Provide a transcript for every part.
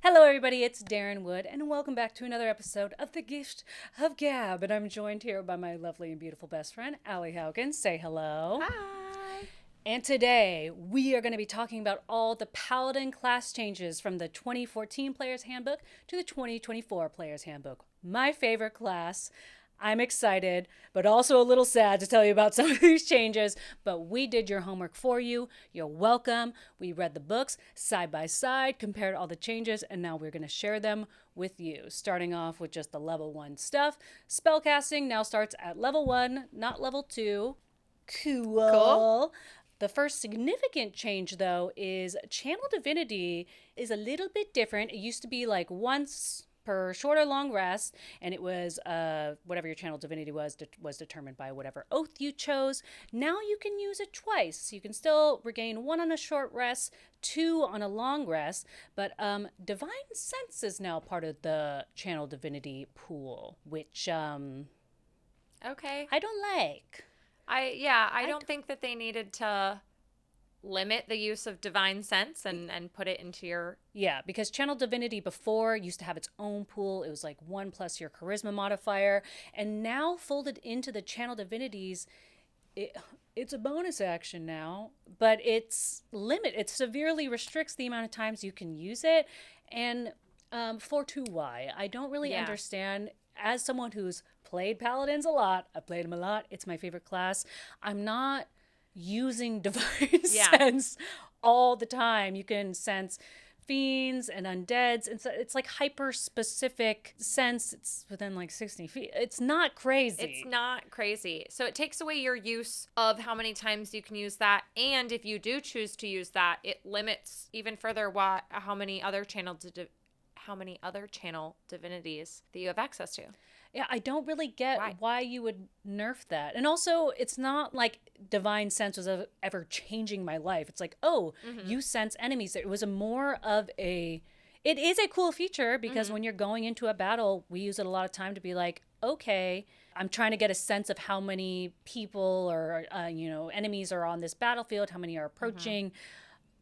Hello, everybody. It's Daryn Wood, and welcome back to another episode of The Gift of Gab. And I'm joined here by my lovely and beautiful best friend, Haugen. Say hello. Hi. And today, we are going to be talking about all the Paladin class changes from the 2014 Player's Handbook to the 2024 Player's Handbook. My favorite class. I'm excited, but also a little sad to tell you about some of these changes, but we did your homework for you. You're welcome. We read the books side by side, compared all the changes, and now we're going to share them with you. Starting off with just the level 1 stuff. Spellcasting now starts at level 1, not level 2. Cool. The first significant change, though, is Channel Divinity is a little bit different. It used to be like once per short or long rest, and it was whatever your channel divinity was determined by whatever oath you chose. Now you can use it twice. You can still regain 1 on a short rest, 2 on a long rest, but divine sense is now part of the channel divinity pool, which Okay. I don't like. I don't think that they needed to limit the use of divine sense and put it into your... Yeah, because Channel Divinity before used to have its own pool. It was like 1 plus your charisma modifier. And now folded into the Channel Divinities, it's a bonus action now, but it severely restricts the amount of times you can use it. And for 2Y, I don't really understand. As someone who's played Paladins a lot, I've played them a lot, it's my favorite class. I'm not using divine sense all the time. You can sense fiends and undeads, and so it's like hyper specific sense. It's within like 60 feet. It's not crazy. So it takes away your use of how many times you can use that, and if you do choose to use that, it limits even further how many other channel divinities that you have access to. Yeah, I don't really get why you would nerf that. And also, it's not like divine sense was ever changing my life. It's like, you sense enemies. It was it is a cool feature because when you're going into a battle, we use it a lot of time to be like, okay, I'm trying to get a sense of how many people or, enemies are on this battlefield, how many are approaching.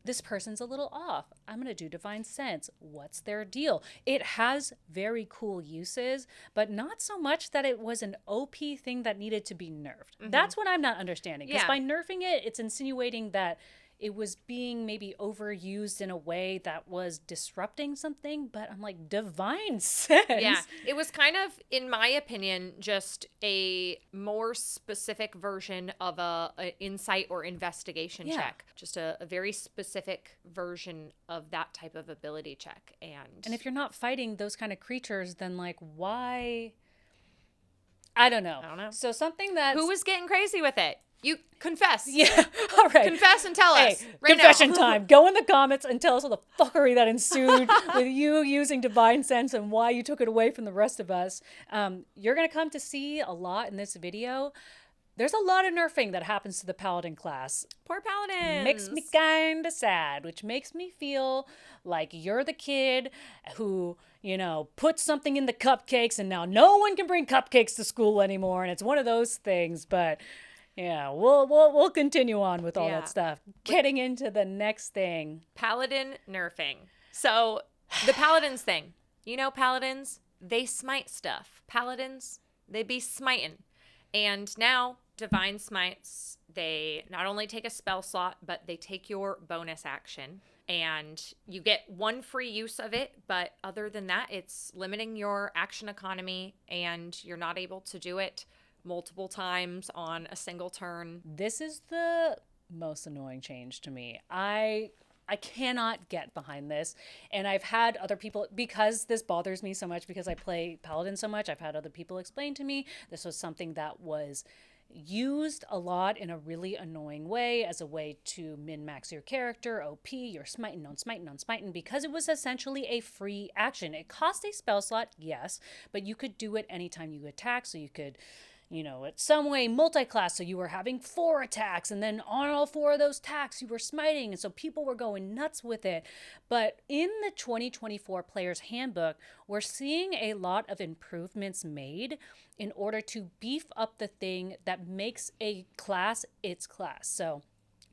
This person's a little off. I'm going to do divine sense. What's their deal? It has very cool uses, but not so much that it was an OP thing that needed to be nerfed. That's what I'm not understanding. Because by nerfing it, it's insinuating that it was being maybe overused in a way that was disrupting something, but I'm like, divine sense? Yeah, it was kind of, in my opinion, just a more specific version of a insight or investigation check. Just a very specific version of that type of ability check. And if you're not fighting those kind of creatures, then like, why? I don't know. So something that... Who was getting crazy with it? You confess. Yeah. All right. Confess and tell us. Right confession now. time. Go in the comments and tell us all the fuckery that ensued with you using divine sense and why you took it away from the rest of us. You're going to come to see a lot in this video. There's a lot of nerfing that happens to the Paladin class. Poor Paladins. Makes me kind of sad, which makes me feel like you're the kid who, put something in the cupcakes and now no one can bring cupcakes to school anymore. And it's one of those things, but... yeah, we'll continue on with all that stuff. Getting into the next thing. Paladin nerfing. So, the Paladins thing. Paladins, they smite stuff. Paladins, they be smiting. And now, divine smites, they not only take a spell slot, but they take your bonus action. And you get 1 free use of it, but other than that, it's limiting your action economy, and you're not able to do it multiple times on a single turn. This is the most annoying change to me. I cannot get behind this. And I've had other people, because this bothers me so much, because I play Paladin so much, I've had other people explain to me this was something that was used a lot in a really annoying way as a way to min-max your character, OP, you're smiting on smiting on smiting, because it was essentially a free action. It cost a spell slot, yes, but you could do it anytime you attack, so you could... it's some way multi-class, so you were having 4 attacks, and then on all 4 of those attacks, you were smiting, and so people were going nuts with it. But in the 2024 Player's Handbook, we're seeing a lot of improvements made in order to beef up the thing that makes a class its class. So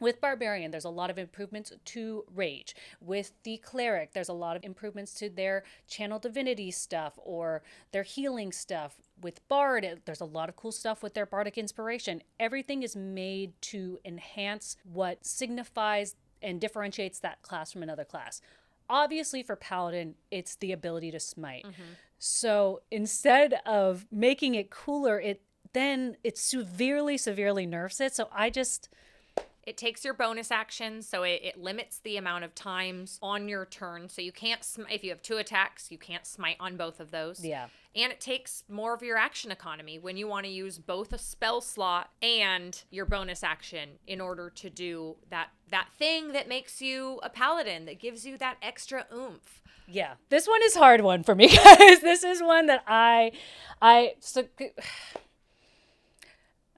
With Barbarian, there's a lot of improvements to Rage. With the Cleric, there's a lot of improvements to their Channel Divinity stuff or their healing stuff. With Bard, there's a lot of cool stuff with their Bardic Inspiration. Everything is made to enhance what signifies and differentiates that class from another class. Obviously, for Paladin, it's the ability to smite. So instead of making it cooler, it severely, severely nerfs it. So It takes your bonus action, so it limits the amount of times on your turn. So you can't, if you have 2 attacks, you can't smite on both of those. Yeah. And it takes more of your action economy when you want to use both a spell slot and your bonus action in order to do that thing that makes you a paladin, that gives you that extra oomph. Yeah. This one is a hard one for me, guys. This is one that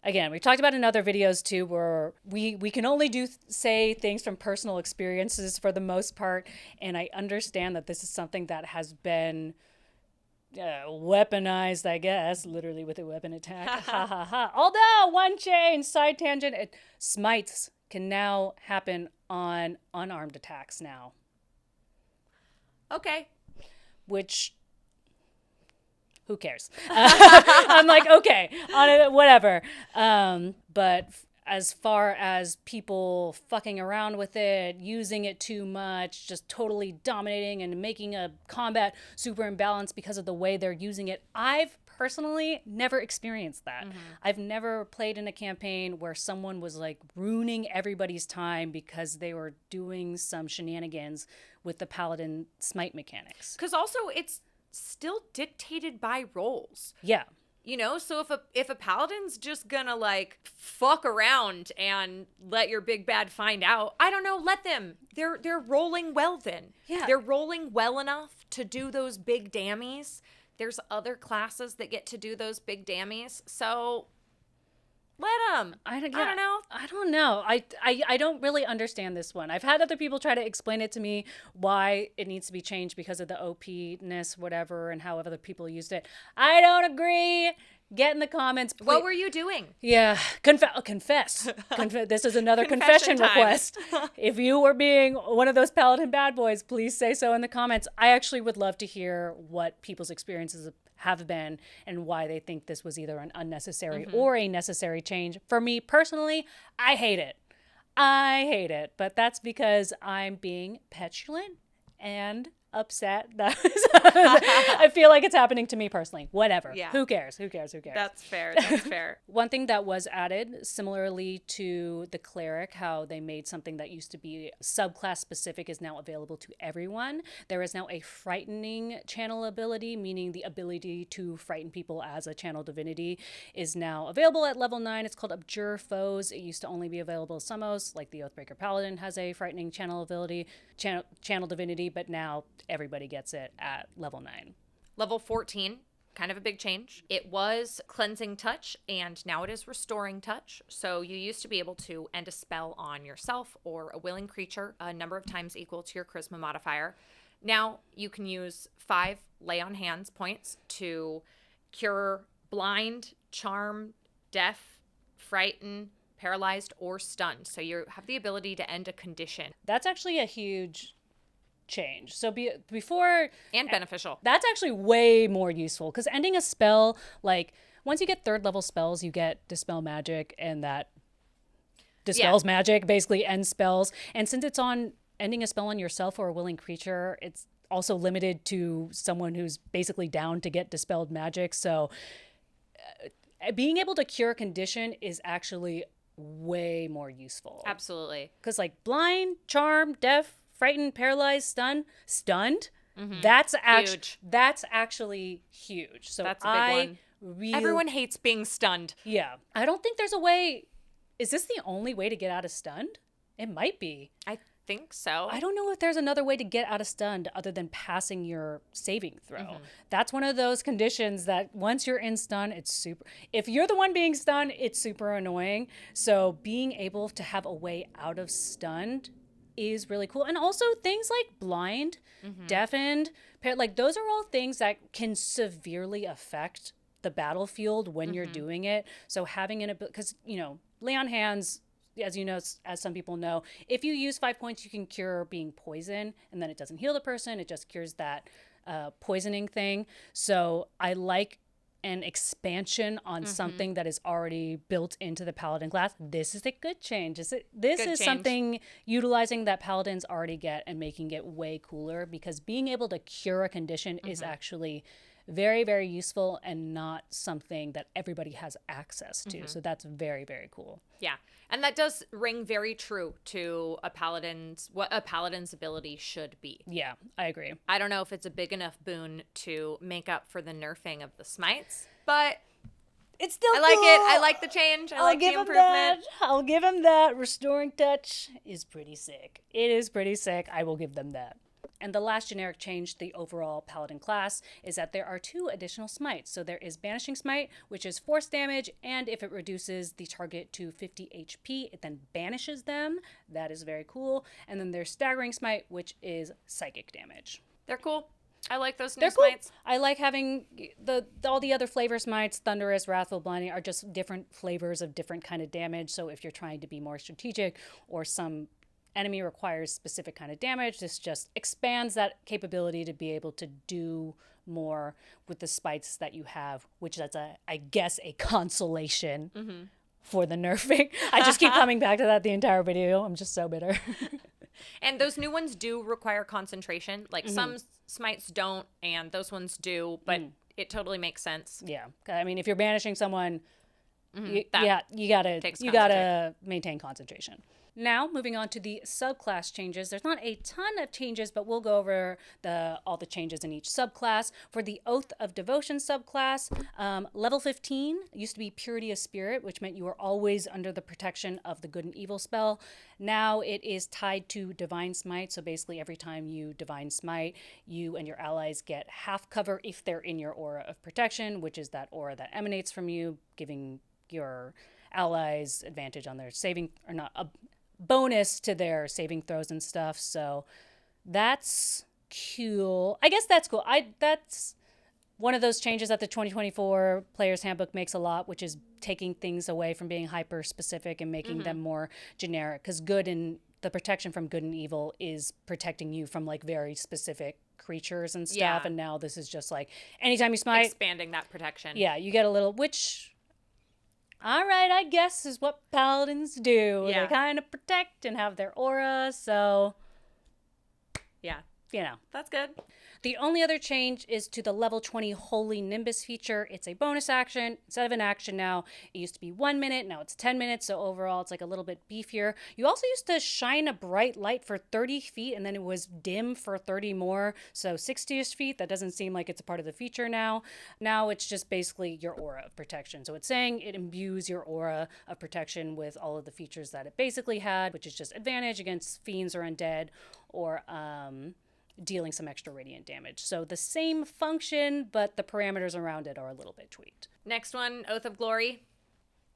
again, we've talked about in other videos too, where we can only say things from personal experiences for the most part. And I understand that this is something that has been weaponized, I guess, literally with a weapon attack. Ha ha ha. Although, one chain, side tangent, smites can now happen on unarmed attacks now. Okay. Which, who cares? I'm like, okay, whatever. But as far as people fucking around with it, using it too much, just totally dominating and making a combat super imbalanced because of the way they're using it, I've personally never experienced that. I've never played in a campaign where someone was like ruining everybody's time because they were doing some shenanigans with the Paladin smite mechanics. Because also it's still dictated by roles. Yeah. You know, so if a paladin's just gonna like fuck around and let your big bad find out, I don't know, let them. They're rolling well then. Yeah. They're rolling well enough to do those big dammies. There's other classes that get to do those big dammies. So let them. I don't know. I don't know. I don't really understand this one. I've had other people try to explain it to me why it needs to be changed because of the OP-ness, whatever, and how other people used it. I don't agree. Get in the comments. Please. What were you doing? Yeah. Confess. This is another confession time. request. If you were being one of those Paladin bad boys, please say so in the comments. I actually would love to hear what people's experiences have been and why they think this was either an unnecessary or a necessary change. For me personally, I hate it. But that's because I'm being petulant and upset. I feel like it's happening to me personally. Whatever. Yeah. Who cares? That's fair. One thing that was added, similarly to the cleric, how they made something that used to be subclass specific is now available to everyone. There is now a frightening channel ability, meaning the ability to frighten people as a channel divinity is now available at level 9. It's called Abjure Foes. It used to only be available to Summos, like the Oathbreaker Paladin has a frightening channel ability, channel divinity, but now everybody gets it at level 9. Level 14, kind of a big change. It was Cleansing Touch, and now it is Restoring Touch. So you used to be able to end a spell on yourself or a willing creature a number of times equal to your Charisma modifier. Now you can use 5 Lay on Hands points to cure blind, charm, deaf, frighten, paralyzed, or stunned. So you have the ability to end a condition. That's actually a huge change. So before, and beneficial. That's actually way more useful because ending a spell, like once you get 3rd level spells, you get Dispel Magic, and that dispels magic, basically ends spells. And since it's on ending a spell on yourself or a willing creature, it's also limited to someone who's basically down to get dispelled magic. So being able to cure a condition is actually way more useful. Absolutely. Because like blind, charm, deaf, frightened, paralyzed, stunned. That's actually huge. So that's a big one. Everyone hates being stunned. Yeah. I don't think there's a way. Is this the only way to get out of stunned? It might be. I think so. I don't know if there's another way to get out of stunned other than passing your saving throw. That's one of those conditions that once you're in stun, it's super. If you're the one being stunned, it's super annoying. So being able to have a way out of stunned is really cool. And also things like blind, deafened, like those are all things that can severely affect the battlefield when you're doing it. So having because Lay on Hands as you know, as some people know, if you use 5 points, you can cure being poisoned, and then it doesn't heal the person. It just cures that poisoning thing. So I like an expansion on something that is already built into the Paladin class. This is a good change. This Good is change. something utilizing that Paladins already get and making it way cooler, because being able to cure a condition is actually very, very useful and not something that everybody has access to. So that's very, very cool. Yeah. And that does ring very true to what a paladin's ability should be. Yeah, I agree. I don't know if it's a big enough boon to make up for the nerfing of the smites, but It's still I like cool. it. I like the change. I like the improvement. I'll give him that. Restoring touch is pretty sick. It is pretty sick. I will give them that. And the last generic change to the overall Paladin class is that there are 2 additional smites. So there is Banishing Smite, which is force damage, and if it reduces the target to 50 HP, it then banishes them. That is very cool. And then there's Staggering Smite, which is psychic damage. They're cool. I like those new They're cool. smites. I like having all the other flavor smites, Thunderous, Wrathful, Blinding, are just different flavors of different kind of damage. So if you're trying to be more strategic, or some enemy requires specific kind of damage, this just expands that capability to be able to do more with the smites that you have, which that's I guess a consolation for the nerfing. I just keep coming back to that the entire video. I'm just so bitter. And those new ones do require concentration. Like some smites don't, and those ones do, but it totally makes sense. Yeah. I mean, if you're banishing someone, you takes gotta maintain concentration. Now, moving on to the subclass changes. There's not a ton of changes, but we'll go over all the changes in each subclass. For the Oath of Devotion subclass, level 15 used to be Purity of Spirit, which meant you were always under the protection of the Good and Evil spell. Now it is tied to Divine Smite, so basically every time you Divine Smite, you and your allies get half cover if they're in your aura of protection, which is that aura that emanates from you, giving your allies advantage on their saving, or not, a bonus to their saving throws and stuff. So that's cool. I guess that's cool. That's one of those changes that the 2024 Player's Handbook makes a lot, which is taking things away from being hyper specific and making them more generic, because good and the protection from good and evil is protecting you from like very specific creatures and stuff. Yeah. And now this is just like anytime you smite, Expanding that protection. yeah, you get a little, which, all right, I guess is what paladins do. Yeah. They kind of protect and have their aura, so, Yeah. you know. That's good. The only other change is to the level 20 Holy Nimbus feature. It's a bonus action instead of an action now. It used to be 1 minute, now it's 10 minutes, so overall it's like a little bit beefier. You also used to shine a bright light for 30 feet, and then it was dim for 30 more, so 60-ish feet. That doesn't seem like it's a part of the feature now. Now it's just basically your aura of protection. So it's saying it imbues your aura of protection with all of the features that it basically had, which is just advantage against fiends or undead, or dealing some extra radiant damage. So the same function, but the parameters around it are a little bit tweaked. Next one, Oath of Glory.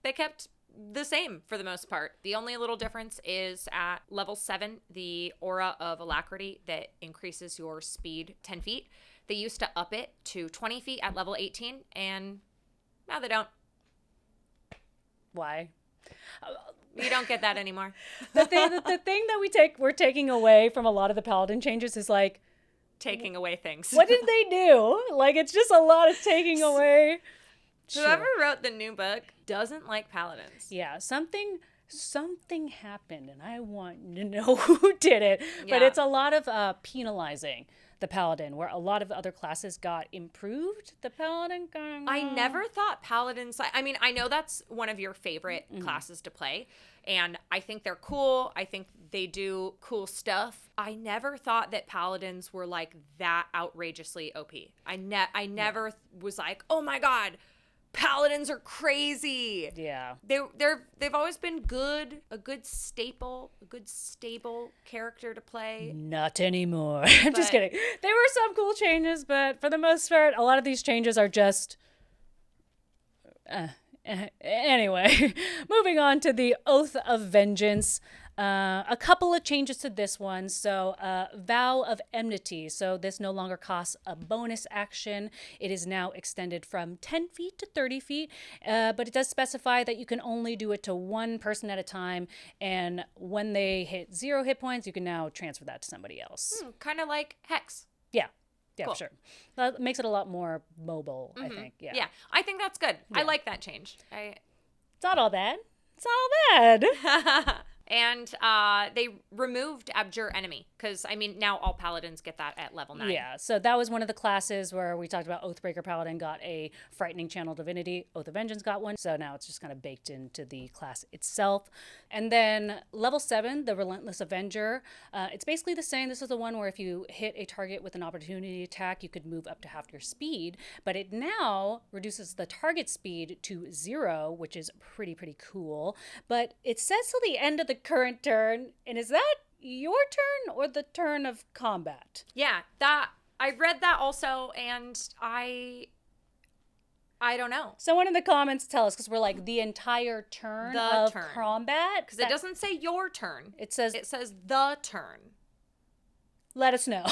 They kept the same for the most part. The only little difference is at level 7, the Aura of Alacrity that increases your speed 10 feet. They used to up it to 20 feet at level 18, and now they don't. Why? You don't get that anymore. The thing that we're taking away from a lot of the Paladin changes is like, Taking away things. what did they do? Like, it's just a lot of taking away. Whoever wrote the new book doesn't like paladins. Yeah, something happened, and I want to know who did it. But Yeah. it's a lot of penalizing the Paladin, where a lot of other classes got improved. The Paladin kind of... I never thought paladins. I mean, I know that's one of your favorite classes to play, and I think they're cool. I think they do cool stuff. I never thought that paladins were like that outrageously OP. I never was like, oh my god, paladins are crazy. Yeah. They've always been good, a good stable character to play. Not anymore. I'm just kidding. There were some cool changes, but for the most part, a lot of these changes are just... Anyway, moving on to the Oath of Vengeance. A couple of changes to this one. So, Vow of Enmity. So, this no longer costs a bonus action. It is now extended from 10 feet to 30 feet, but it does specify that you can only do it to one person at a time. And when they hit 0 hit points, you can now transfer that to somebody else. Kind of like Hex. Yeah. Yeah, Cool. for sure. That makes it a lot more mobile, I think. Yeah. Yeah, I think that's good. I like that change. It's not all bad. It's not all bad. And they removed Abjure Enemy because, I mean, now all paladins get that at level 9. Yeah, so that was one of the classes where we talked about Oathbreaker Paladin got a Frightening Channel Divinity. Oath of Vengeance got one, so now it's just kind of baked into the class itself. And then level 7, the Relentless Avenger. It's basically the same. This is the one where if you hit a target with an opportunity attack, you could move up to half your speed, but it now reduces the target speed to 0, which is pretty cool. But it says till the end of the current turn, and is that your turn or the turn of combat? Yeah, that I read that also, and I don't know. Someone in the comments tell us, because we're like the entire turn of combat. Because it doesn't say your turn. It says the turn. Let us know.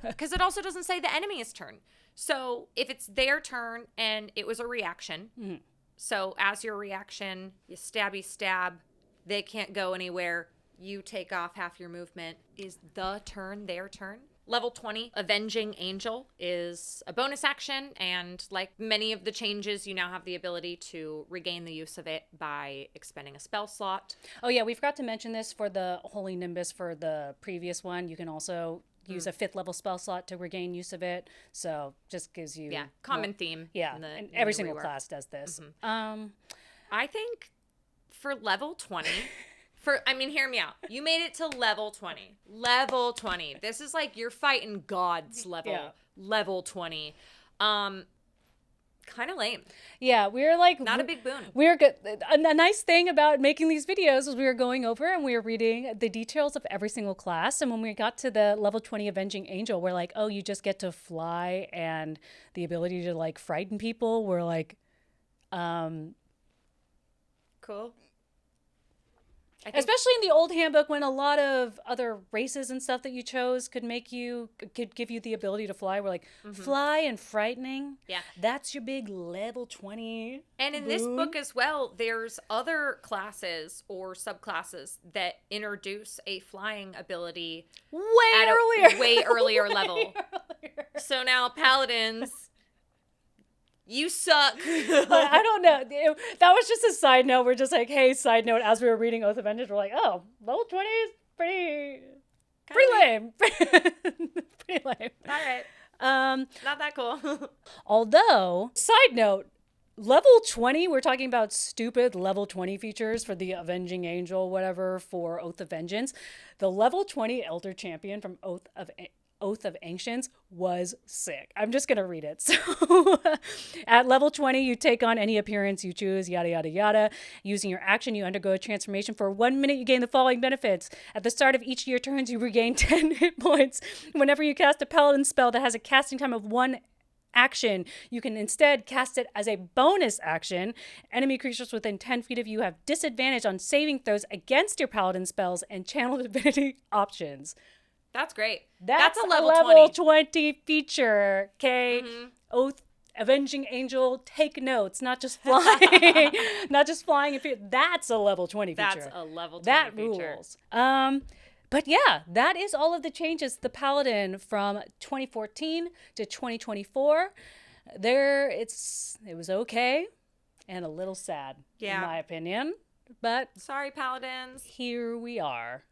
Because it also doesn't say the enemy's turn. So if it's their turn and it was a reaction, so as your reaction, you stabby stab, they can't go anywhere, you take off half your movement. Is the turn their turn? Level 20, Avenging Angel, is a bonus action, and like many of the changes, you now have the ability to regain the use of it by expending a spell slot. Oh yeah, we forgot to mention this for the Holy Nimbus for the previous one. You can also use a 5th level spell slot to regain use of it, so just gives you... Yeah, common theme. Yeah, and every single class does this. I think for level 20... hear me out. You made it to level 20. Level 20. This is like you're fighting gods level. Yeah. Level 20. Kind of lame. Yeah, we were like... Not a big boon. We were good. A nice thing about making these videos was we were going over and we were reading the details of every single class. And when we got to the level 20 Avenging Angel, we're like, oh, you just get to fly and the ability to like frighten people. We're like... Cool. Especially in the old handbook, when a lot of other races and stuff that you chose could give you the ability to fly. We're like, fly and frightening. Yeah. That's your big level 20. And in this book as well, there's other classes or subclasses that introduce a flying ability way earlier level. So now paladins... You suck. I don't know. That was just a side note. We're just like, hey, side note, as we were reading Oath of Vengeance, we're like, oh, level 20 is pretty lame. Pretty lame. All right. Not that cool. Although, side note, level 20, we're talking about stupid level 20 features for the Avenging Angel, whatever, for Oath of Vengeance. The level 20 Elder Champion from Oath of Ancients was sick. I'm just going to read it. So at level 20, you take on any appearance you choose, yada, yada, yada. Using your action, you undergo a transformation. For 1 minute, you gain the following benefits. At the start of each of your turns, you regain 10 hit points. Whenever you cast a Paladin spell that has a casting time of 1 action, you can instead cast it as a bonus action. Enemy creatures within 10 feet of you have disadvantage on saving throws against your Paladin spells and channel divinity options. That's great. That's a level 20 feature, okay? Oath, Avenging Angel, take notes, not just flying. Not just flying. That's a level 20 feature. That's a level 20 that feature. Rules. But yeah, that is all of the changes to the Paladin from 2014 to 2024. It was okay and a little sad, in my opinion. But sorry, Paladins. Here we are.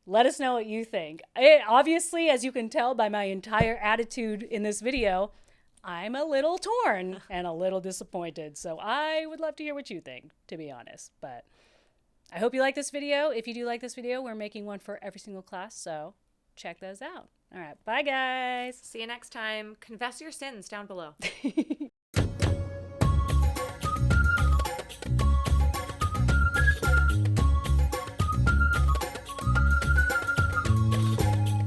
Let us know what you think. Obviously, as you can tell by my entire attitude in this video, I'm a little torn and a little disappointed. So I would love to hear what you think, to be honest. But I hope you like this video. If you do like this video, we're making one for every single class. So check those out. All right. Bye, guys. See you next time. Confess your sins down below.